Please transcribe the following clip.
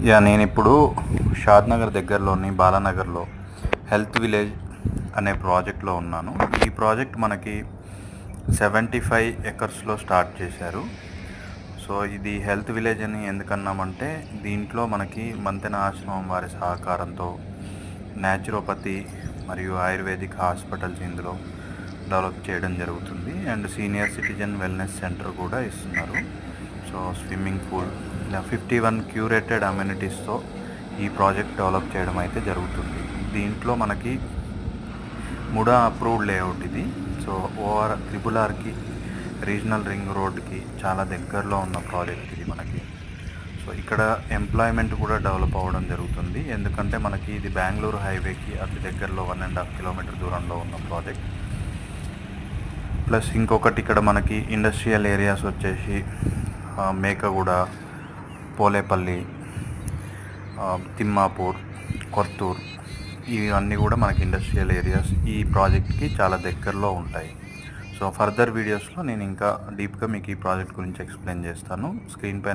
నేను ఇప్పుడు షాద్నగర్ దగ్గరలోని బాలానగర్లో హెల్త్ విలేజ్ అనే ప్రాజెక్ట్లో ఉన్నాను. ఈ ప్రాజెక్ట్ మనకి 75 ఎకర్స్లో స్టార్ట్ చేశారు. సో ఇది హెల్త్ విలేజ్ అని ఎందుకన్నామంటే దీంట్లో మనకి మంతెన ఆశ్రమం వారి సహకారంతో న్యాచురోపతి మరియు ఆయుర్వేదిక్ హాస్పిటల్స్ ఇందులో డెవలప్ చేయడం జరుగుతుంది. And senior citizen wellness centre కూడా ఇస్తున్నారు. సో స్విమ్మింగ్ పూల్ ఇలా 51 క్యూరేటెడ్ అమ్యూనిటీస్తో ఈ ప్రాజెక్ట్ డెవలప్ చేయడం అయితే జరుగుతుంది. దీంట్లో మనకి ముడా అప్రూవ్డ్ లేఅవుట్ ఇది. సో ట్రిపుల్ ఆర్కి రీజనల్ రింగ్ రోడ్కి చాలా దగ్గరలో ఉన్న ప్రాజెక్ట్ ఇది మనకి. సో ఇక్కడ ఎంప్లాయ్మెంట్ కూడా డెవలప్ అవ్వడం జరుగుతుంది, ఎందుకంటే మనకి ఇది బెంగళూరు హైవేకి అతి దగ్గరలో 1.5 కిలోమీటర్ దూరంలో ఉన్న ప్రాజెక్ట్. ప్లస్ ఇంకొకటి ఇక్కడ మనకి ఇండస్ట్రియల్ ఏరియాస్ వచ్చేసి మేకగూడ, పోలేపల్లి, తిమ్మాపూర్, కొత్తూర్, ఇవన్నీ కూడా మనకి ఇండస్ట్రియల్ ఏరియాస్ ఈ ప్రాజెక్ట్కి చాలా దగ్గరలో ఉంటాయి. సో ఫర్దర్ వీడియోస్లో నేను ఇంకా డీప్గా మీకు ఈ ప్రాజెక్ట్ గురించి ఎక్స్ప్లెయిన్ చేస్తాను. స్క్రీన్ పైన